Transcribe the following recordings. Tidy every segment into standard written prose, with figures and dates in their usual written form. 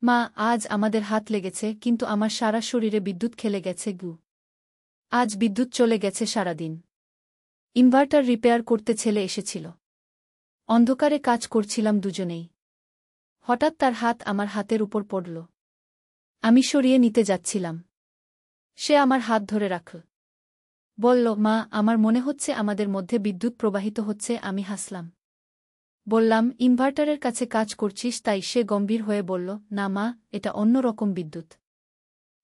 মা, আজ আমাদের হাত লেগেছে, কিন্তু আমার সারা শরীরে বিদ্যুৎ খেলে গেছে গু। আজ বিদ্যুৎ চলে গেছে সারাদিন। ইনভার্টার রিপেয়ার করতে ছেলে এসেছিল। অন্ধকারে কাজ করছিলাম দুজনেই। হঠাৎ তার হাত আমার হাতের উপর পড়ল। আমি সরিয়ে নিতে যাচ্ছিলাম। সে আমার হাত ধরে রাখল। বলল, মা, আমার মনে হচ্ছে আমাদের মধ্যে বিদ্যুৎ প্রবাহিত হচ্ছে। আমি হাসলাম। বললাম, ইনভার্টারের কাছে কাজ করছিস তাই? সে গম্ভীর হয়ে বলল, না মা, এটা অন্য রকম বিদ্যুৎ।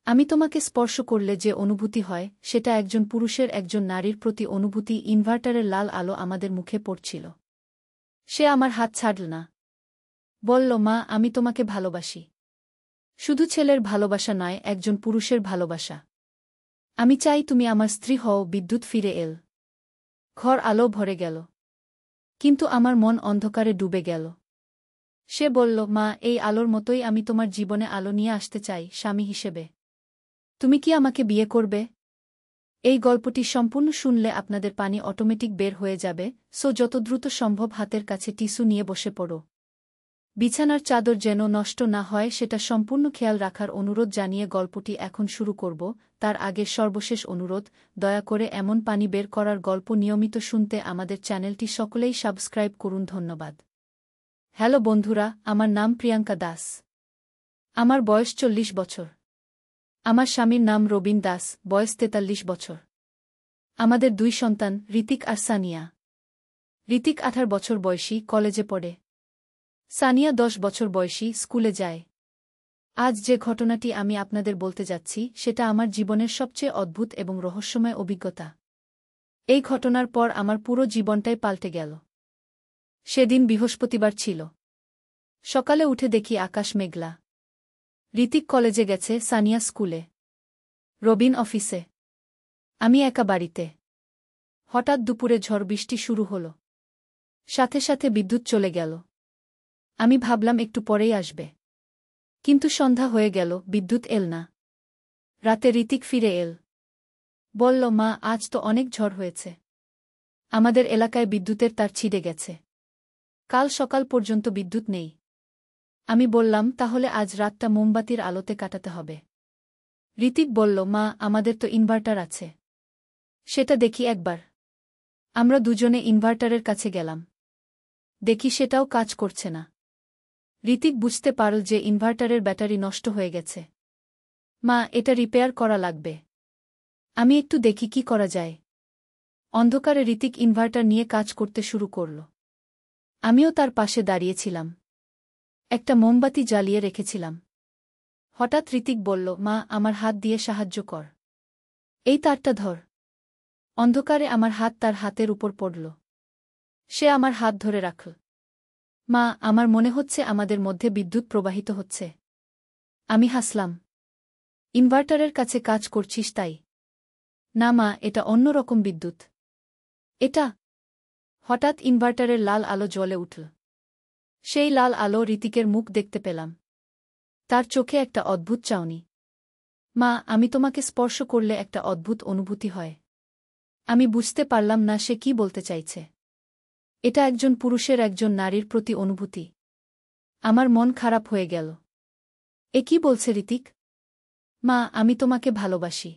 আমি তোমাকে স্পর্শ করলে যে অনুভূতি হয়, সেটা একজন পুরুষের একজন নারীর প্রতি অনুভূতি। ইনভার্টারের লাল আলো আমাদের মুখে পড়ছিল। সে আমার হাত ছাড়ল না। বলল, মা, আমি তোমাকে ভালোবাসি। শুধু ছেলের ভালোবাসা নয়, একজন পুরুষের ভালোবাসা। আমি চাই তুমি আমার স্ত্রী হও। বিদ্যুৎ ফিরে এল। ঘর আলো ভরে গেল। কিন্তু আমার মন অন্ধকারে ডুবে গেল। সে বলল, মা, এই আলোর মতোই আমি তোমার জীবনে আলো নিয়ে আসতে চাই, স্বামী হিসেবে। তুমি কি আমাকে বিয়ে করবে? এই গল্পটি সম্পূর্ণ শুনলে আপনাদের পানি অটোমেটিক বের হয়ে যাবে, সো যত দ্রুত সম্ভব হাতের কাছে টিস্যু নিয়ে বসে পড়ো। বিছানার চাদর যেন নষ্ট না হয় সেটা সম্পূর্ণ খেয়াল রাখার অনুরোধ জানিয়ে গল্পটি এখন শুরু করব। তার আগে সর্বশেষ অনুরোধ, দয়া করে এমন পানি বের করার গল্প নিয়মিত শুনতে আমাদের চ্যানেলটি সকলেই সাবস্ক্রাইব করুন। ধন্যবাদ। হ্যালো বন্ধুরা, আমার নাম প্রিয়াঙ্কা দাস। আমার বয়স 40 বছর। আমার স্বামীর নাম রবিন দাস, বয়স 43 বছর। আমাদের 2 সন্তান, ঋতিক আর সানিয়া। ঋতিক 18 বছর বয়সী, কলেজে পড়ে। সানিয়া 10 বছর বয়সী, স্কুলে যায়। আজ যে ঘটনাটি আমি আপনাদের বলতে যাচ্ছি সেটা আমার জীবনের সবচেয়ে অদ্ভুত এবং রহস্যময় অভিজ্ঞতা। এই ঘটনার পর আমার পুরো জীবনটাই পাল্টে গেল। সেদিন বৃহস্পতিবার ছিল। সকালে উঠে দেখি আকাশ মেঘলা। ঋতিক কলেজে গেছে, সানিয়া স্কুলে, রবিন অফিসে। আমি একা বাড়িতে। হঠাৎ দুপুরে ঝড় বৃষ্টি শুরু হল। সাথে সাথে বিদ্যুৎ চলে গেল। আমি ভাবলাম একটু পরেই আসবে। কিন্তু সন্ধ্যা হয়ে গেল, বিদ্যুৎ এল না। রাতে ঋতিক ফিরে এল। বলল, মা, আজ তো অনেক ঝড় হয়েছে। আমাদের এলাকায় বিদ্যুতের তার ছিঁড়ে গেছে। কাল সকাল পর্যন্ত বিদ্যুৎ নেই। আমি বললাম, তাহলে আজ রাতটা মোমবাতির আলোতে কাটাতে হবে। ঋতিক বলল, মা, আমাদের তো ইনভার্টার আছে। সেটা দেখি একবার। আমরা দুজনে ইনভার্টারের কাছে গেলাম। দেখি সেটাও কাজ করছে না। ঋতিক বুঝতে পারল যে ইনভার্টারের ব্যাটারি নষ্ট হয়ে গেছে। মা, এটা রিপেয়ার করা লাগবে। আমি একটু দেখি কি করা যায়। অন্ধকারে ঋতিক ইনভার্টার নিয়ে কাজ করতে শুরু করল। আমিও তার পাশে দাঁড়িয়েছিলাম। একটা মোমবাতি জ্বালিয়ে রেখেছিলাম। হঠাৎ ঋতিক বলল, মা, আমার হাত দিয়ে সাহায্য কর। এই তারটা ধর। অন্ধকারে আমার হাত তার হাতের উপর পড়ল। সে আমার হাত ধরে রাখল। মা, আমার মনে হচ্ছে আমাদের মধ্যে বিদ্যুৎ প্রবাহিত হচ্ছে। আমি হাসলাম। ইনভার্টারের কাছে কাজ করছিস তাই? না মা, এটা অন্য রকম বিদ্যুৎ। এটা। হঠাৎ ইনভার্টারের লাল আলো জ্বলে উঠল। সেই লাল আলো ঋতিকের মুখ দেখতে পেলাম। তার চোখে একটা অদ্ভুত চাউনি। মা, আমি তোমাকে স্পর্শ করলে একটা অদ্ভুত অনুভূতি হয়। আমি বুঝতে পারলাম না সে কি বলতে চাইছে। এটা একজন পুরুষের একজন নারীর প্রতি অনুভূতি। আমার মন খারাপ হয়ে গেল। এ কি বলছে ঋতিক? মা, আমি তোমাকে ভালোবাসি।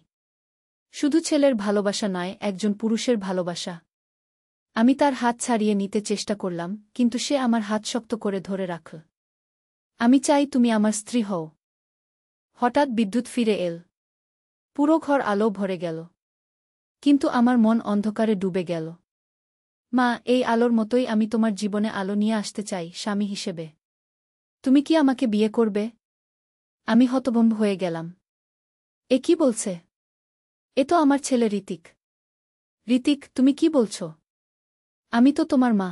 শুধু ছেলের ভালোবাসা নয়, একজন পুরুষের ভালোবাসা। আমি তার হাত ছাড়িয়ে নিতে চেষ্টা করলাম, কিন্তু সে আমার হাত শক্ত করে ধরে রাখল। আমি চাই তুমি আমার স্ত্রী হও। হঠাৎ বিদ্যুৎ ফিরে এল। পুরো ঘর আলো ভরে গেল। কিন্তু আমার মন অন্ধকারে ডুবে গেল। মা, এই আলোর মতোই আমি তোমার জীবনে আলো নিয়ে আসতে চাই, স্বামী হিসেবে। তুমি কি আমাকে বিয়ে করবে? আমি হতভম্ব হয়ে গেলাম। এ কি বলছে? এ তো আমার ছেলে ঋতিক। ঋতিক, তুমি কি বলছ? আমি তো তোমার মা।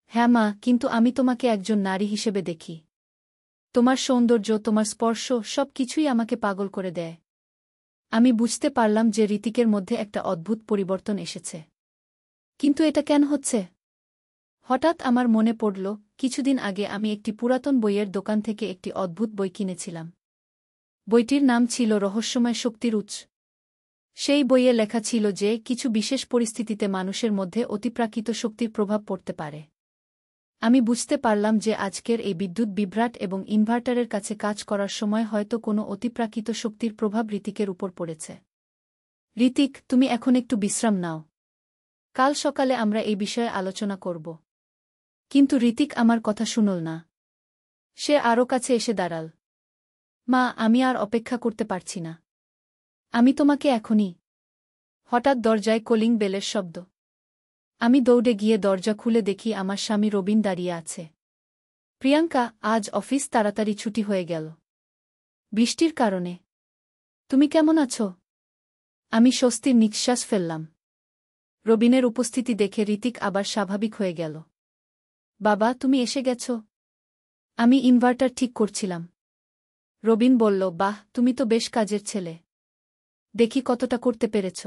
হ্যাঁ মা, কিন্তু আমি তোমাকে একজন নারী হিসেবে দেখি। তোমার সৌন্দর্য, তোমার স্পর্শ, সব কিছুই আমাকে পাগল করে দেয়। আমি বুঝতে পারলাম যে ঋতিকের মধ্যে একটা অদ্ভুত পরিবর্তন এসেছে। কিন্তু এটা কেন হচ্ছে? হঠাৎ আমার মনে পড়ল, কিছুদিন আগে আমি একটি পুরাতন বইয়ের দোকান থেকে একটি অদ্ভুত বই কিনেছিলাম। বইটির নাম ছিল রহস্যময় শক্তির উৎস। সেই বইয়ে লেখা ছিল যে কিছু বিশেষ পরিস্থিতিতে মানুষের মধ্যে অতিপ্রাকৃত শক্তির প্রভাব পড়তে পারে। আমি বুঝতে পারলাম যে আজকের এই বিদ্যুৎ বিভ্রাট এবং ইনভার্টারের কাছে কাজ করার সময় হয়তো কোনো অতিপ্রাকৃত শক্তির প্রভাব ঋতিকের উপর পড়েছে। ঋতিক, তুমি এখন একটু বিশ্রাম নাও। কাল সকালে আমরা এই বিষয়ে আলোচনা করব। কিন্তু ঋতিক আমার কথা শুনল না। সে আরও কাছে এসে দাঁড়াল। মা, আমি আর অপেক্ষা করতে পারছি না। আমি তোমাকে এখনই। হঠাৎ দরজায় কলিং বেলের শব্দ। আমি দৌড়ে গিয়ে দরজা খুলে দেখি আমার স্বামী রবিন দাঁড়িয়ে আছে। প্রিয়াঙ্কা, আজ অফিস তাড়াতাড়ি ছুটি হয়ে গেল। বৃষ্টির কারণে। তুমি কেমন আছো? আমি স্বস্তির নিঃশ্বাস ফেললাম। রবিনের উপস্থিতি দেখে ঋতিক আবার স্বাভাবিক হয়ে গেল। বাবা, তুমি এসে গেছ? আমি ইনভার্টার ঠিক করছিলাম। রবিন বলল, বাহ, তুমি তো বেশ কাজের ছেলে। দেখি কতটা করতে পেরেছ।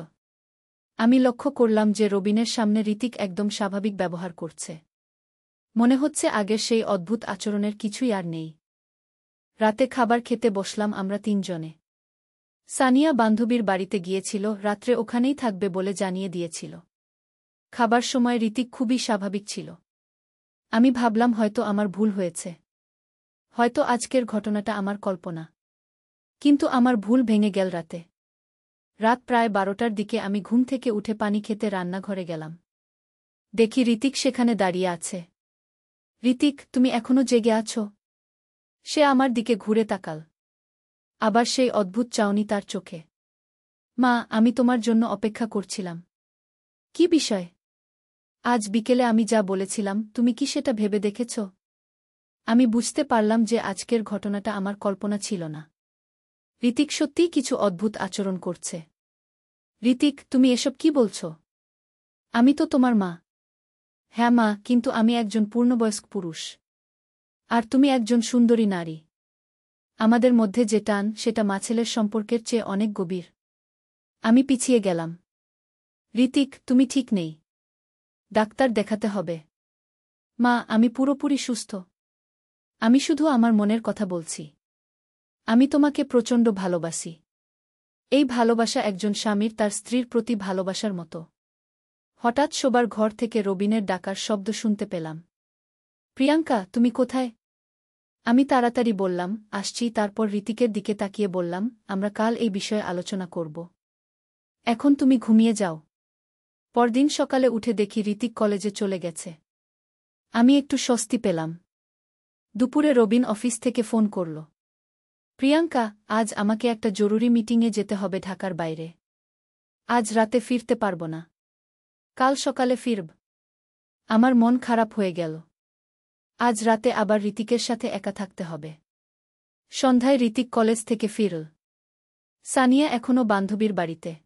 আমি লক্ষ্য করলাম যে রবিনের সামনে ঋতিক একদম স্বাভাবিক ব্যবহার করছে। মনে হচ্ছে আগের সেই অদ্ভুত আচরণের কিছুই আর নেই। রাতে খাবার খেতে বসলাম আমরা তিনজনে। সানিয়া বান্ধবীর বাড়িতে গিয়েছিল, রাত্রে ওখানেই থাকবে বলে জানিয়ে দিয়েছিল। খাবার সময় ঋতিক খুবই স্বাভাবিক ছিল। আমি ভাবলাম হয়তো আমার ভুল হয়েছে। হয়তো আজকের ঘটনাটা আমার কল্পনা। কিন্তু আমার ভুল ভেঙে গেল রাতে। রাত প্রায় 12টার দিকে আমি ঘুম থেকে উঠে পানি খেতে রান্নাঘরে গেলাম। দেখি ঋতিক সেখানে দাঁড়িয়ে আছে। ঋতিক, তুমি এখনো জেগে আছো? সে আমার দিকে ঘুরে তাকাল। আবার সেই অদ্ভুত চাউনি তার চোখে। মা, আমি তোমার জন্য অপেক্ষা করছিলাম। কি বিষয়? আজ বিকেলে আমি যা বলেছিলাম, তুমি কি সেটা ভেবে দেখেছ? আমি বুঝতে পারলাম যে আজকের ঘটনাটা আমার কল্পনা ছিল না। ঋতিক সত্যিই কিছু অদ্ভুত আচরণ করছে। ঋতিক, তুমি এসব কি বলছ? আমি তো তোমার মা। হ্যাঁ মা, কিন্তু আমি একজন পূর্ণবয়স্ক পুরুষ। আর তুমি একজন সুন্দরী নারী। আমাদের মধ্যে যে টান, সেটা মা-ছেলের সম্পর্কের চেয়ে অনেক গভীর। আমি পিছিয়ে গেলাম। ঋতিক, তুমি ঠিক নেই। ডাক্তার দেখাতে হবে। মা, আমি পুরোপুরি সুস্থ। আমি শুধু আমার মনের কথা বলছি। আমি তোমাকে প্রচণ্ড ভালোবাসি। এই ভালোবাসা একজন স্বামীর তার স্ত্রীর প্রতি ভালোবাসার মতো। হঠাৎ শোবার ঘর থেকে রবিনের ডাকার শব্দ শুনতে পেলাম। প্রিয়াঙ্কা, তুমি কোথায়? আমি তাড়াতাড়ি বললাম, আসছি। তারপর ঋতিকের দিকে তাকিয়ে বললাম, আমরা কাল এই বিষয়ে আলোচনা করব। এখন তুমি ঘুমিয়ে যাও। পরদিন সকালে উঠে দেখি ঋতিক কলেজে চলে গেছে। আমি একটু স্বস্তি পেলাম। দুপুরে রবিন অফিস থেকে ফোন করল। প্রিয়াঙ্কা, আজ আমাকে একটা জরুরি মিটিংয়ে যেতে হবে ঢাকার বাইরে। আজ রাতে ফিরতে পারব না। কাল সকালে ফিরব। আমার মন খারাপ হয়ে গেল। আজ রাতে আবার ঋতিকের সাথে একা থাকতে হবে। সন্ধ্যায় ঋতিক কলেজ থেকে ফিরল। সানিয়া এখনও বান্ধবীর বাড়িতে।